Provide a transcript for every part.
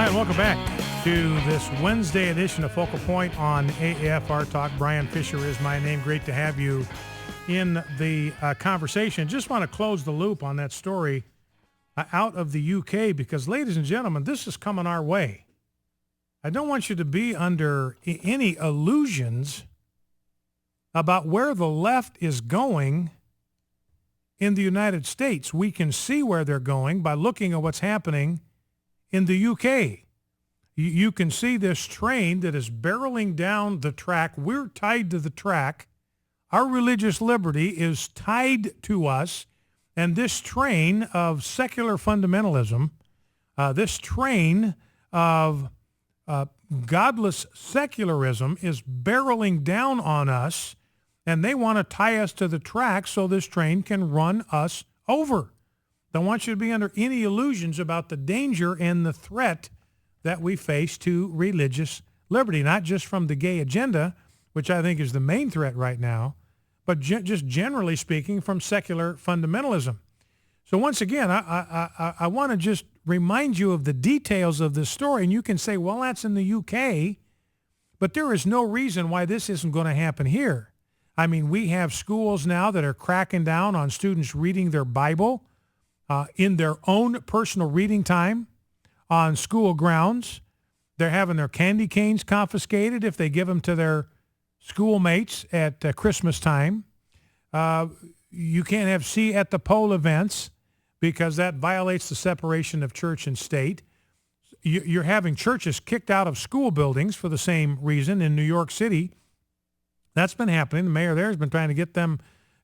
Hi, and welcome back to this Wednesday edition of Focal Point on AFR Talk. Brian Fisher is my name. Great to have you in the conversation. Just want to close the loop on that story out of the UK because, ladies and gentlemen, this is coming our way. I don't want you to be under any illusions about where the left is going in the United States. We can see where they're going by looking at what's happening in the UK. You can see this train that is barreling down the track. We're tied to the track. Our religious liberty is tied to us. And this train of secular fundamentalism, this train of godless secularism is barreling down on us, and they want to tie us to the track so this train can run us over. Don't want you to be under any illusions about the danger and the threat that we face to religious liberty, not just from the gay agenda, which I think is the main threat right now, but just generally speaking from secular fundamentalism. So once again, I want to just remind you of the details of this story, and you can say, well, that's in the UK, but there is no reason why this isn't going to happen here. I mean, we have schools now that are cracking down on students reading their Bible in their own personal reading time on school grounds. They're having their candy canes confiscated if they give them to their schoolmates at Christmas time. You can't have see at the poll events because that violates the separation of church and state. You're having churches kicked out of school buildings for the same reason in New York City. That's been happening. The mayor there has been trying to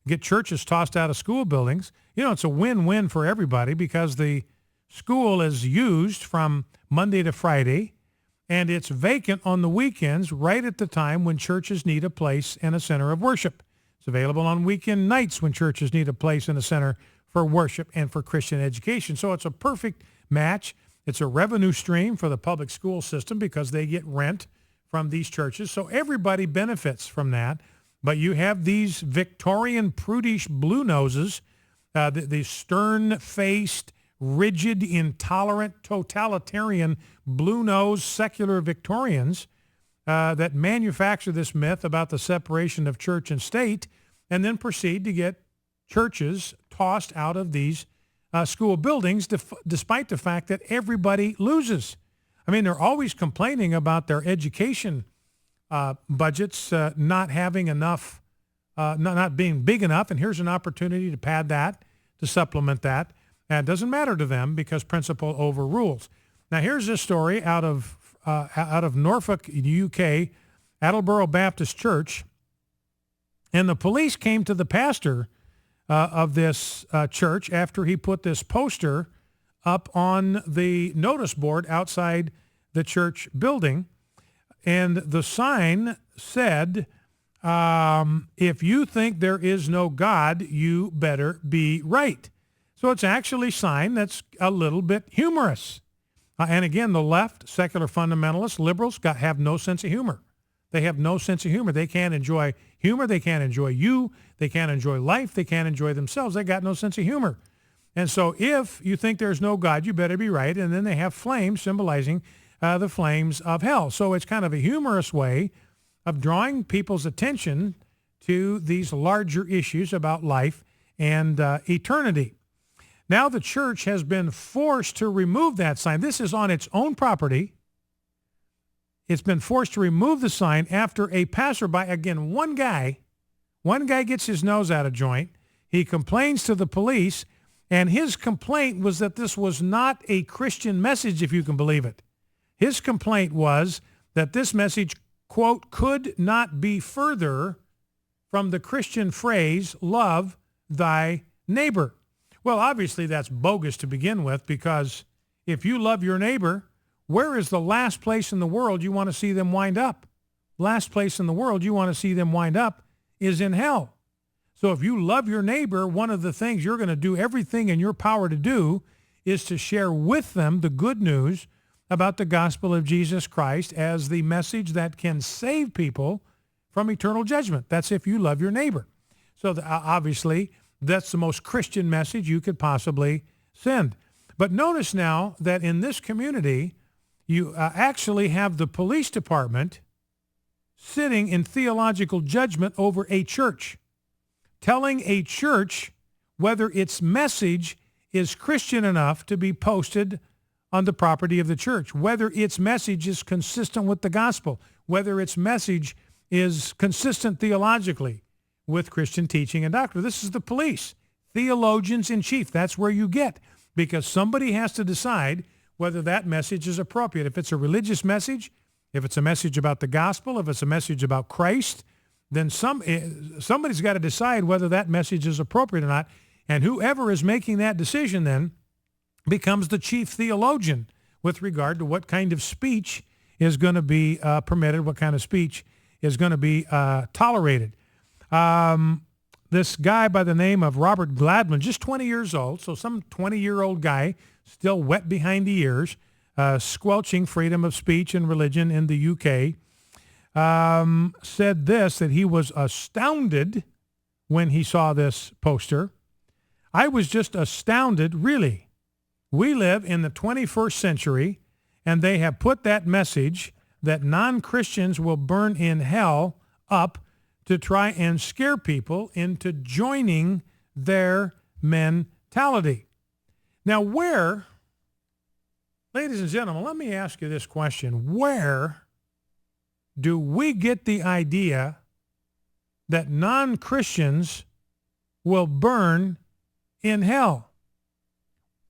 get churches tossed out of school buildings. You know, it's a win-win for everybody because the school is used from Monday to Friday, and it's vacant on the weekends right at the time when churches need a place and a center of worship. It's available on weekend nights when churches need a place and a center for worship and for Christian education. So it's a perfect match. It's a revenue stream for the public school system because they get rent from these churches. So everybody benefits from that. But you have these Victorian prudish blue noses, the stern-faced, rigid, intolerant, totalitarian, blue-nosed, secular Victorians that manufacture this myth about the separation of church and state and then proceed to get churches tossed out of these school buildings despite the fact that everybody loses. I mean, they're always complaining about their education budgets not having enough, not being big enough, and here's an opportunity to pad that, to supplement that. And it doesn't matter to them because principle overrules. Now, here's this story out of Norfolk, UK, Attleboro Baptist Church, and the police came to the pastor of this church after he put this poster up on the notice board outside the church building. And the sign said, if you think there is no God, you better be right. So it's actually a sign that's a little bit humorous. And again, the left, secular fundamentalists, liberals have no sense of humor. They have no sense of humor. They can't enjoy humor. They can't enjoy you. They can't enjoy life. They can't enjoy themselves. They got no sense of humor. And so if you think there's no God, you better be right. And then they have flames symbolizing the flames of hell. So it's kind of a humorous way of drawing people's attention to these larger issues about life and eternity. Now the church has been forced to remove that sign. This is on its own property. It's been forced to remove the sign after a passerby, again, one guy gets his nose out of joint. He complains to the police, and his complaint was that this was not a Christian message, if you can believe it. His complaint was that this message, quote, could not be further from the Christian phrase, love thy neighbor. Well, obviously that's bogus to begin with, because if you love your neighbor, where is the last place in the world you want to see them wind up? Last place in the world you want to see them wind up is in hell. So if you love your neighbor, one of the things you're going to do everything in your power to do is to share with them the good news about the gospel of Jesus Christ as the message that can save people from eternal judgment. That's if you love your neighbor. So obviously, that's the most Christian message you could possibly send. But notice now that in this community, you actually have the police department sitting in theological judgment over a church, telling a church whether its message is Christian enough to be posted on the property of the church, whether its message is consistent with the gospel, whether its message is consistent theologically with Christian teaching and doctrine. This is the police, theologians in chief. That's where you get, because somebody has to decide whether that message is appropriate. If it's a religious message, if it's a message about the gospel, if it's a message about Christ, then somebody's got to decide whether that message is appropriate or not. And whoever is making that decision then becomes the chief theologian with regard to what kind of speech is going to be permitted, what kind of speech is going to be tolerated. This guy by the name of Robert Gladwin, just 20 years old, so some 20-year-old guy still wet behind the ears, squelching freedom of speech and religion in the UK, said this, that he was astounded when he saw this poster. I was just astounded, really. We live in the 21st century, and they have put that message that non-Christians will burn in hell up to try and scare people into joining their mentality. Now, ladies and gentlemen, let me ask you this question. Where do we get the idea that non-Christians will burn in hell?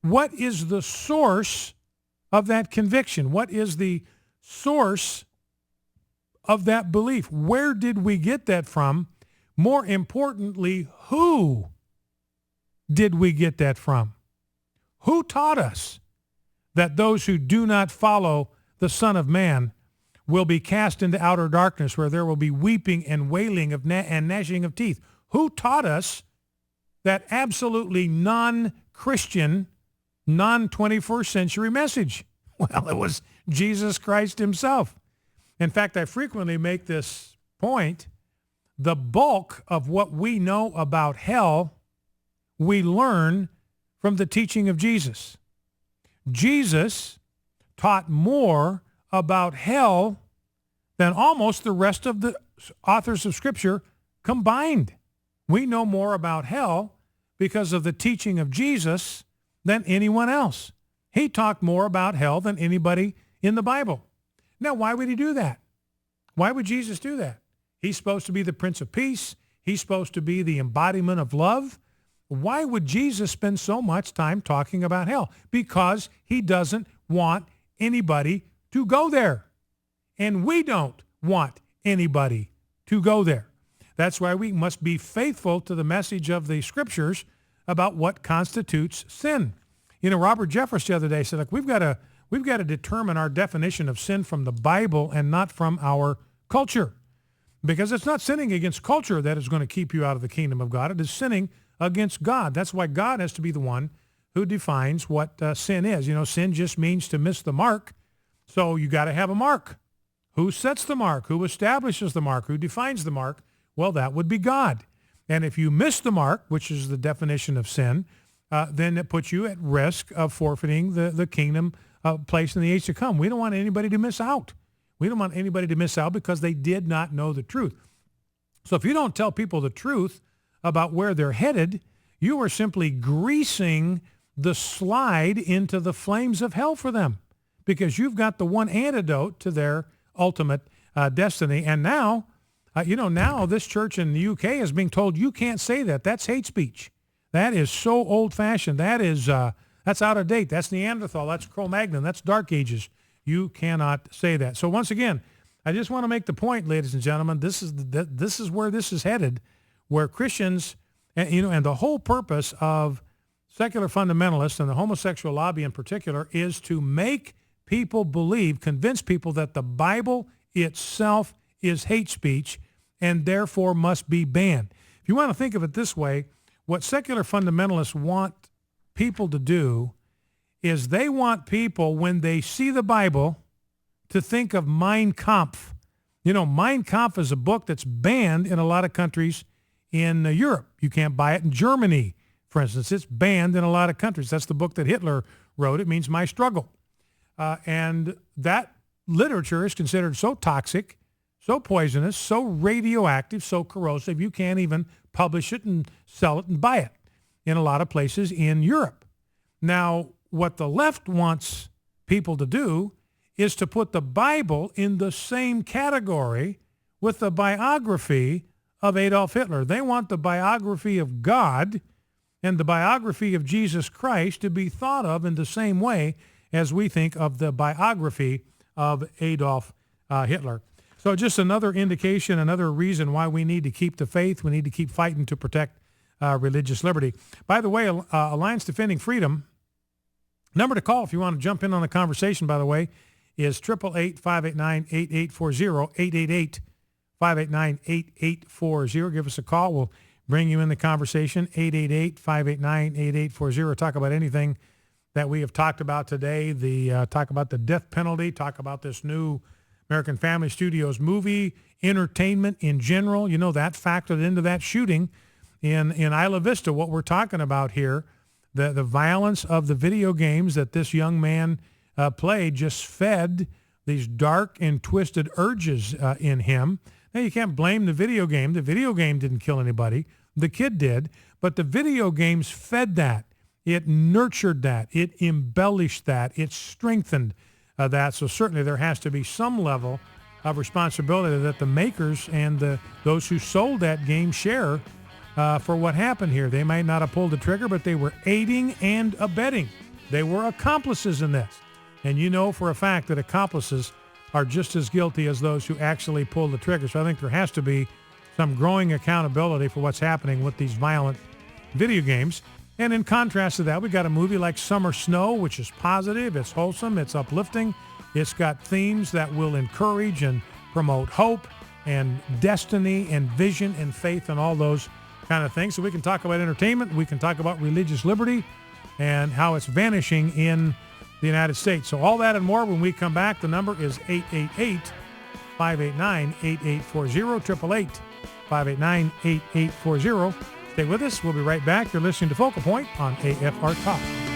What is the source of that conviction? What is the source of that belief? Where did we get that from? More importantly, who did we get that from? Who taught us that those who do not follow the Son of Man will be cast into outer darkness, where there will be weeping and wailing and gnashing of teeth? Who taught us that absolutely non-Christian, non-21st century message? Well, it was Jesus Christ himself. In fact, I frequently make this point. The bulk of what we know about hell, we learn from the teaching of Jesus. Jesus taught more about hell than almost the rest of the authors of Scripture combined. We know more about hell because of the teaching of Jesus than anyone else. He talked more about hell than anybody in the Bible. Now, why would he do that? Why would Jesus do that? He's supposed to be the Prince of Peace. He's supposed to be the embodiment of love. Why would Jesus spend so much time talking about hell? Because he doesn't want anybody to go there. And we don't want anybody to go there. That's why we must be faithful to the message of the Scriptures about what constitutes sin. You know, Robert Jeffress the other day said, look, we've got to determine our definition of sin from the Bible and not from our culture. Because it's not sinning against culture that is going to keep you out of the kingdom of God. It is sinning against God. That's why God has to be the one who defines what sin is. You know, sin just means to miss the mark. So you got to have a mark. Who sets the mark? Who establishes the mark? Who defines the mark? Well, that would be God. And if you miss the mark, which is the definition of sin, then it puts you at risk of forfeiting the kingdom place in the age to come. We don't want anybody to miss out. We don't want anybody to miss out because they did not know the truth. So if you don't tell people the truth about where they're headed, you are simply greasing the slide into the flames of hell for them, because you've got the one antidote to their ultimate destiny. And now, now this church in the UK is being told you can't say that. That's hate speech. That is so old-fashioned. That's out of date. That's Neanderthal. That's Cro-Magnon. That's Dark Ages. You cannot say that. So once again, I just want to make the point, ladies and gentlemen, this is where this is headed, where Christians, and the whole purpose of secular fundamentalists and the homosexual lobby in particular is to make people believe, convince people that the Bible itself is hate speech and therefore must be banned. If you want to think of it this way, what secular fundamentalists want people to do is they want people, when they see the Bible, to think of Mein Kampf. You know, Mein Kampf is a book that's banned in a lot of countries in Europe. You can't buy it in Germany, for instance. It's banned in a lot of countries. That's the book that Hitler wrote. It means My Struggle. And that literature is considered so toxic, so poisonous, so radioactive, so corrosive, you can't even publish it and sell it and buy it in a lot of places in Europe. Now, what the left wants people to do is to put the Bible in the same category with the biography of Adolf Hitler. They want the biography of God and the biography of Jesus Christ to be thought of in the same way as we think of the biography of Adolf Hitler. So just another indication, another reason why we need to keep the faith. We need to keep fighting to protect religious liberty. By the way, Alliance Defending Freedom, number to call if you want to jump in on the conversation, by the way, is 888-589-8840, 888-589-8840. Give us a call. We'll bring you in the conversation, 888-589-8840. Talk about anything that we have talked about today. Talk about the death penalty, talk about this new American Family Studios movie, entertainment in general. You know, that factored into that shooting in Isla Vista. What we're talking about here, the violence of the video games that this young man played just fed these dark and twisted urges in him. Now, you can't blame the video game. The video game didn't kill anybody. The kid did. But the video games fed that. It nurtured that. It embellished that. It strengthened that. So certainly there has to be some level of responsibility that the makers and those who sold that game share for what happened here. They might not have pulled the trigger, but they were aiding and abetting. They were accomplices in this. And you know for a fact that accomplices are just as guilty as those who actually pull the trigger. So I think there has to be some growing accountability for what's happening with these violent video games. And in contrast to that, we got a movie like Summer Snow, which is positive, it's wholesome, it's uplifting. It's got themes that will encourage and promote hope and destiny and vision and faith and all those kind of things. So we can talk about entertainment, we can talk about religious liberty and how it's vanishing in the United States. So all that and more when we come back. The number is 888-589-8840, 888-589-8840. Stay with us. We'll be right back. You're listening to Focal Point on AFR Talk.